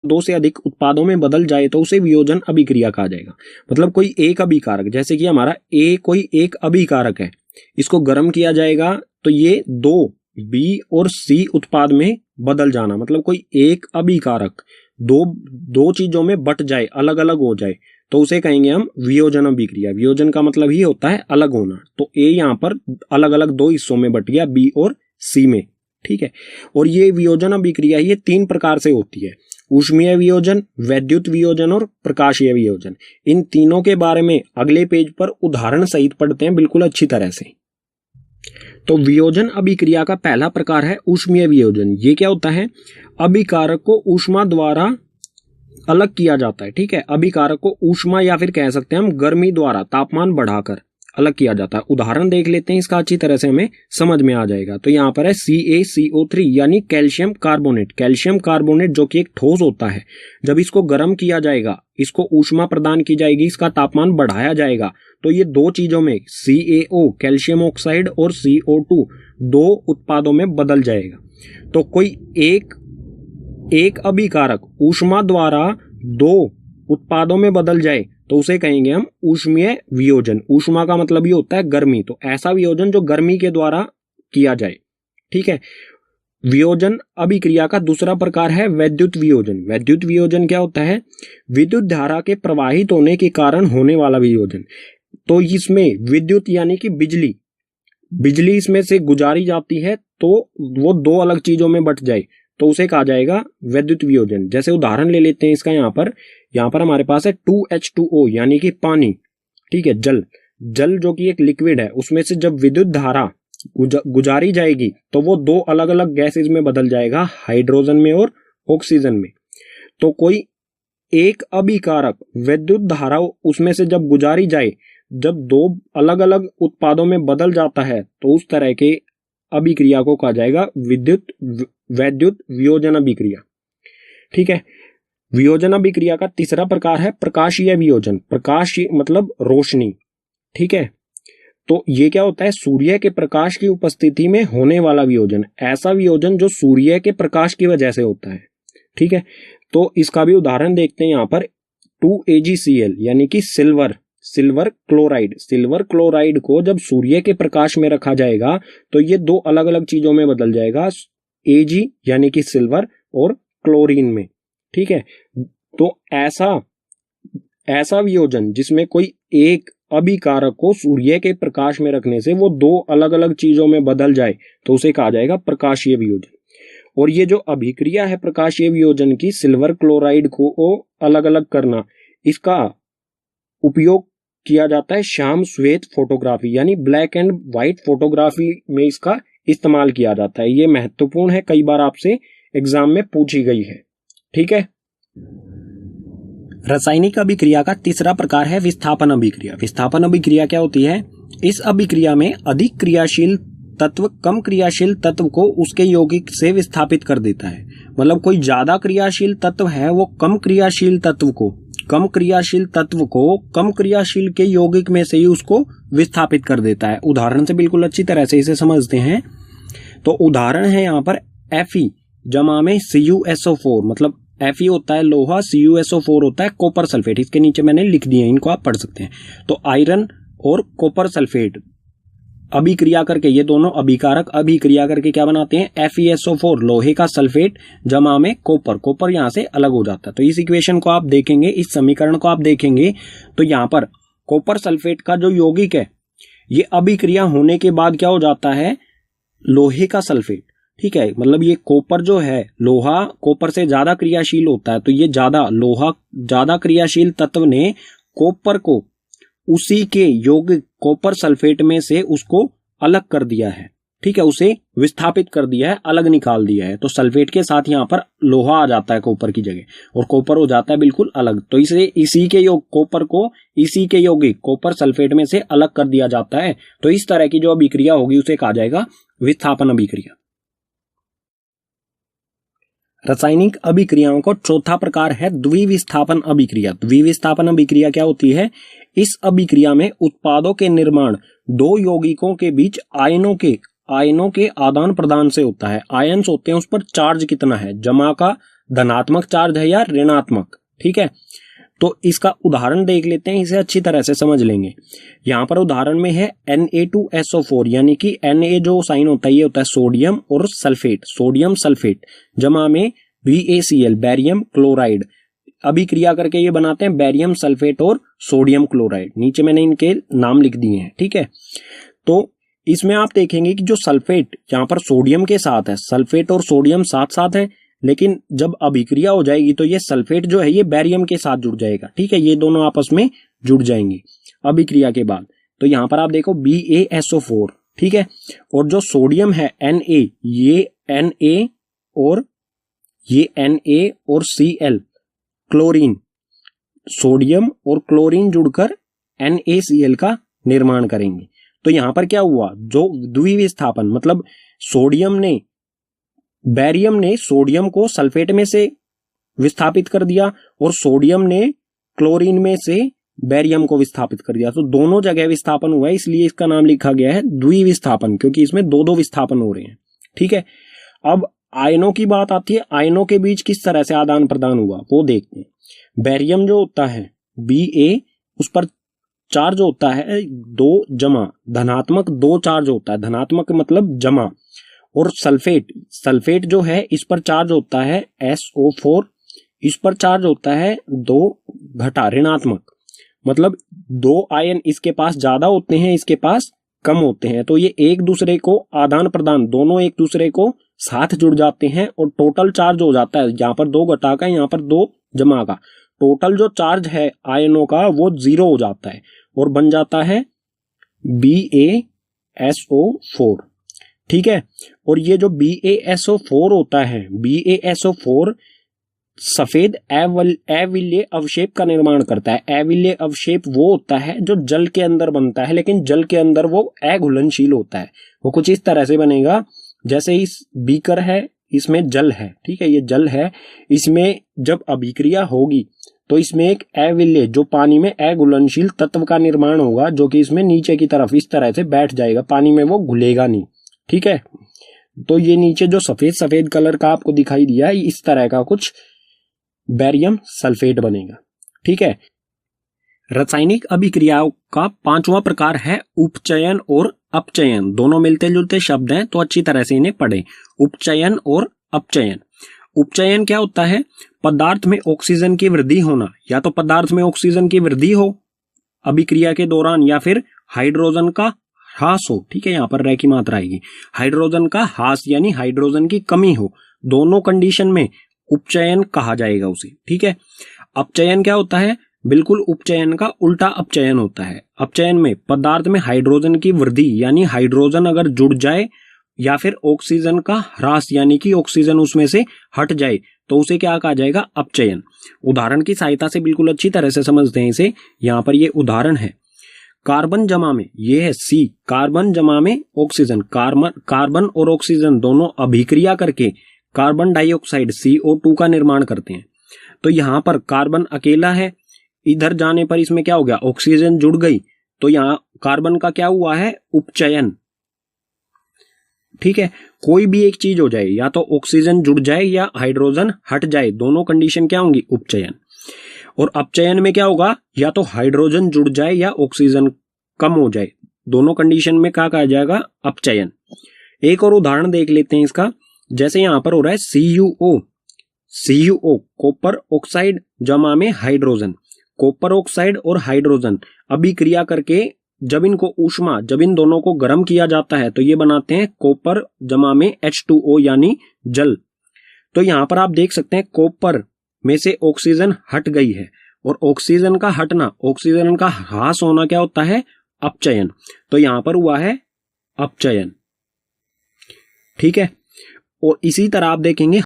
दो से अधिक उत्पादों में बदल जाए तो उसे वियोजन अभिक्रिया कहा जाएगा। मतलब कोई एक अभिकारक, जैसे कि हमारा ए कोई एक अभिकारक है, इसको गर्म किया जाएगा तो ये दो बी और सी उत्पाद में बदल जाना, मतलब कोई एक अभिकारक दो चीजों में बट जाए, अलग अलग हो जाए, तो उसे कहेंगे हम वियोजन अभिक्रिया। वियोजन का मतलब ही होता है अलग होना। तो ए यहाँ पर अलग अलग दो हिस्सों में बट गया, बी और सी में, ठीक है। और ये वियोजन अभिक्रिया ये तीन प्रकार से होती है, ऊष्मीय वियोजन, वैद्युत वियोजन और प्रकाशीय वियोजन। इन तीनों के बारे में अगले पेज पर उदाहरण सहित पढ़ते हैं बिल्कुल अच्छी तरह से। तो वियोजन अभिक्रिया का पहला प्रकार है ऊष्मीय वियोजन। ये क्या होता है? अभिकारक को ऊष्मा द्वारा अलग किया जाता है, ठीक है। अभिकारक को ऊष्मा या फिर कह सकते हैं हम गर्मी द्वारा तापमान बढ़ाकर अलग किया जाता है। उदाहरण देख लेते हैं, इसका अच्छी तरह से हमें समझ में आ जाएगा। तो यहाँ पर है CaCO3 यानी कैल्शियम कार्बोनेट। कैल्शियम कार्बोनेट जो कि एक ठोस होता है, जब इसको गर्म किया जाएगा, इसको ऊष्मा प्रदान की जाएगी, इसका तापमान बढ़ाया जाएगा, तो ये दो चीजों में CaO कैल्शियम ऑक्साइड और CO2 दो उत्पादों में बदल जाएगा। तो कोई एक अभिकारक ऊष्मा द्वारा दो उत्पादों में बदल जाए तो उसे कहेंगे हम ऊष्मीय वियोजन। ऊष्मा का मतलब ये होता है गर्मी, तो ऐसा वियोजन जो गर्मी के द्वारा किया जाए, ठीक है। वियोजन अभिक्रिया का दूसरा प्रकार है वैद्युत वियोजन। वैद्युत वियोजन क्या होता है? विद्युत धारा के प्रवाहित होने के कारण होने वाला वियोजन। तो इसमें विद्युत यानी कि बिजली इसमें से गुजारी जाती है, तो वो दो अलग चीजों में बट जाए तो उसे कहा जाएगा वैद्युत वियोजन। जैसे उदाहरण ले लेते हैं इसका, यहाँ पर हमारे पास है 2H2O यानी कि पानी, ठीक है। जल जो कि एक लिक्विड है, उसमें से जब विद्युत धारा गुजारी जाएगी तो वो दो अलग अलग गैसेज में बदल जाएगा, हाइड्रोजन में और ऑक्सीजन में। तो कोई एक अभिकारक विद्युत धारा उसमें से जब गुजारी जाए, जब दो अलग अलग उत्पादों में बदल जाता है, तो उस तरह के अभिक्रिया को कहा जाएगा वैद्युत वियोजन अभिक्रिया, ठीक है। वियोजन अभिक्रिया का तीसरा प्रकार है प्रकाशीय वियोजन। प्रकाश मतलब रोशनी, ठीक है। तो ये क्या होता है? सूर्य के प्रकाश की उपस्थिति में होने वाला वियोजन। ऐसा वियोजन जो सूर्य के प्रकाश की वजह से होता है, ठीक है। तो इसका भी उदाहरण देखते हैं यहाँ पर 2AgCl यानी कि सिल्वर क्लोराइड को जब सूर्य के प्रकाश में रखा जाएगा तो ये दो अलग अलग चीजों में बदल जाएगा, Ag यानी कि सिल्वर और क्लोरीन में, ठीक है। तो ऐसा वियोजन जिसमें कोई एक अभिकारक को सूर्य के प्रकाश में रखने से वो दो अलग अलग चीजों में बदल जाए तो उसे कहा जाएगा प्रकाशीय वियोजन। और ये जो अभिक्रिया है प्रकाशीय वियोजन की, सिल्वर क्लोराइड को अलग अलग करना, इसका उपयोग किया जाता है श्याम श्वेत फोटोग्राफी यानी ब्लैक एंड व्हाइट फोटोग्राफी में इसका इस्तेमाल किया जाता है। ये महत्वपूर्ण है, कई बार आपसे एग्जाम में पूछी गई है, ठीक है। रासायनिक अभिक्रिया का तीसरा प्रकार है विस्थापन अभिक्रिया। विस्थापन अभिक्रिया क्या होती है? इस अभिक्रिया में अधिक क्रियाशील तत्व कम क्रियाशील तत्व को उसके यौगिक से विस्थापित कर देता है। मतलब कोई ज्यादा क्रियाशील तत्व है, वो कम क्रियाशील तत्व को कम क्रियाशील के यौगिक में से ही उसको विस्थापित कर देता है। उदाहरण से बिल्कुल अच्छी तरह से इसे समझते हैं। तो उदाहरण है यहाँ पर Fe जमा में CuSO4, मतलब Fe होता है लोहा, CuSO4 होता है कॉपर सल्फेट। इसके नीचे मैंने लिख दिए, इनको आप पढ़ सकते हैं। तो आयरन और कॉपर सल्फेट अभिक्रिया करके, ये दोनों अभिकारक अभिक्रिया करके क्या बनाते हैं? FeSO4 लोहे का सल्फेट जमा में कॉपर यहाँ से अलग हो जाता है। तो इस इक्वेशन को आप देखेंगे, इस समीकरण को आप देखेंगे तो यहाँ पर कॉपर सल्फेट का जो यौगिक है, ये अभिक्रिया होने के बाद क्या हो जाता है? लोहे का सल्फेट, ठीक है। मतलब ये कॉपर जो है, लोहा कॉपर से ज्यादा क्रियाशील होता है, तो ये ज्यादा क्रियाशील तत्व ने कॉपर को उसी के यौगिक कॉपर सल्फेट में से उसको अलग कर दिया है, ठीक है। उसे विस्थापित कर दिया है, अलग निकाल दिया है। तो सल्फेट के साथ यहाँ पर लोहा आ जाता है कॉपर की जगह और कॉपर हो जाता है बिल्कुल अलग। तो इसी के यौगिक कॉपर सल्फेट में से अलग कर दिया जाता है। तो इस तरह की जो अभिक्रिया होगी उसे कहा जाएगा विस्थापन अभिक्रिया। रासायनिक अभिक्रियाओं का चौथा प्रकार है द्विविस्थापन अभिक्रिया। द्विविस्थापन अभिक्रिया क्या होती है? इस अभिक्रिया में उत्पादों के निर्माण दो यौगिकों के बीच आयनों के आदान प्रदान से होता है। आयन्स होते हैं, उस पर चार्ज कितना है, जमा का धनात्मक चार्ज है या ऋणात्मक। ठीक है, तो इसका उदाहरण देख लेते हैं, इसे अच्छी तरह से समझ लेंगे। यहाँ पर उदाहरण में है Na2SO4, यानी कि Na जो साइन होता है ये होता है सोडियम और सल्फेट, सोडियम सल्फेट जमा में BaCl बैरियम क्लोराइड, अभिक्रिया करके ये बनाते हैं बैरियम सल्फेट और सोडियम क्लोराइड। नीचे मैंने इनके नाम लिख दिए हैं। ठीक है, तो इसमें आप देखेंगे कि जो सल्फेट यहाँ पर सोडियम के साथ है, सल्फेट और सोडियम साथ साथ है, लेकिन जब अभिक्रिया हो जाएगी तो ये सल्फेट जो है ये बैरियम के साथ जुड़ जाएगा। ठीक है, ये दोनों आपस में जुड़ जाएंगे अभिक्रिया के बाद। तो यहाँ पर आप देखो BaSO4, ठीक है, और जो सोडियम है Na, ये Na और Cl क्लोरीन, सोडियम और क्लोरीन जुड़कर NaCl का निर्माण करेंगे। तो यहां पर क्या हुआ, जो द्विविस्थापन मतलब बैरियम ने सोडियम को सल्फेट में से विस्थापित कर दिया और सोडियम ने क्लोरीन में से बैरियम को विस्थापित कर दिया। तो दोनों जगह विस्थापन हुआ है, इसलिए इसका नाम लिखा गया है द्विविस्थापन, क्योंकि इसमें दो विस्थापन हो रहे हैं। ठीक है, अब आयनों की बात आती है, आयनों के बीच किस तरह से आदान प्रदान हुआ वो देखते हैं। बैरियम जो होता है Ba, उस पर चार्ज होता है 2 जमा, धनात्मक 2 चार्ज होता है, धनात्मक मतलब जमा। और सल्फेट जो है इस पर चार्ज होता है SO4, इस पर चार्ज होता है 2 घटा ऋणात्मक, मतलब 2 आयन इसके पास ज्यादा होते हैं, इसके पास कम होते हैं। तो ये एक दूसरे को आदान प्रदान, दोनों एक दूसरे को साथ जुड़ जाते हैं और टोटल चार्ज हो जाता है, यहाँ पर 2 घटा का, यहाँ पर 2 जमा का, टोटल जो चार्ज है आयनों का वो 0 हो जाता है और बन जाता है BaSO4। ठीक है, और ये जो BaSO4 होता है, BaSO4 सफेद अविल्य अवशेप का निर्माण करता है। अविल्य अवशेप वो होता है जो जल के अंदर बनता है, लेकिन जल के अंदर वो अघुलनशील होता है। वो कुछ इस तरह से बनेगा, जैसे इस बीकर है, इसमें जल है, ठीक है, ये जल है, इसमें जब अभिक्रिया होगी तो इसमें एक अविल्य जो पानी में अघुलनशील तत्व का निर्माण होगा, जो कि इसमें नीचे की तरफ इस तरह से बैठ जाएगा, पानी में वो घुलेगा नहीं। ठीक है, तो ये नीचे जो सफेद सफेद कलर का आपको दिखाई दिया, इस तरह का कुछ बैरियम सल्फेट बनेगा। ठीक है, रासायनिक अभिक्रियाओं का 5वां प्रकार है उपचयन और अपचयन। दोनों मिलते जुलते शब्द हैं, तो अच्छी तरह से इन्हें पढ़ें। उपचयन और अपचयन। उपचयन क्या होता है, पदार्थ में ऑक्सीजन की वृद्धि होना, या तो पदार्थ में ऑक्सीजन की वृद्धि हो अभिक्रिया के दौरान, या फिर हाइड्रोजन का ह्रास हो। ठीक है, यहाँ पर रह की मात्रा आएगी, हाइड्रोजन का ह्रास यानी हाइड्रोजन की कमी हो, दोनों कंडीशन में उपचयन कहा जाएगा उसे। ठीक है, अपचयन क्या होता है, बिल्कुल उपचयन का उल्टा अपचयन होता है। अपचयन में पदार्थ में हाइड्रोजन की वृद्धि यानी हाइड्रोजन अगर जुड़ जाए, या फिर ऑक्सीजन का ह्रास यानी कि ऑक्सीजन उसमें से हट जाए, तो उसे क्या कहा जाएगा, अपचयन। उदाहरण की सहायता से बिल्कुल अच्छी तरह से समझते हैं इसे। यहाँ पर ये उदाहरण है, कार्बन जमा में, ये है C, कार्बन जमा में ऑक्सीजन, कार्बन और ऑक्सीजन दोनों अभिक्रिया करके कार्बन डाइऑक्साइड CO2 का निर्माण करते हैं। तो यहाँ पर कार्बन अकेला है, इधर जाने पर इसमें क्या हो गया, ऑक्सीजन जुड़ गई, तो यहाँ कार्बन का क्या हुआ है, उपचयन। ठीक है, कोई भी एक चीज हो जाए, या तो ऑक्सीजन जुड़ जाए या हाइड्रोजन हट जाए, दोनों कंडीशन क्या होंगी, उपचयन। और अपचयन में क्या होगा, या तो हाइड्रोजन जुड़ जाए या ऑक्सीजन कम हो जाए, दोनों कंडीशन में क्या कहा जाएगा, अपचयन। एक और उदाहरण देख लेते हैं इसका, जैसे यहां पर हो रहा है CuO, कॉपर ऑक्साइड जमा में हाइड्रोजन, कॉपर ऑक्साइड और हाइड्रोजन अभिक्रिया करके जब इन दोनों को गर्म किया जाता है तो ये बनाते हैं कॉपर जमा में H2O यानी जल। तो यहां पर आप देख सकते हैं कॉपर में से ऑक्सीजन हट गई है, और ऑक्सीजन का हटना, ऑक्सीजन का ह्रास होना क्या होता है, अपचयन। तो यहां पर हुआ है अपचयन। ठीक है, और इसी तरह आप देखेंगे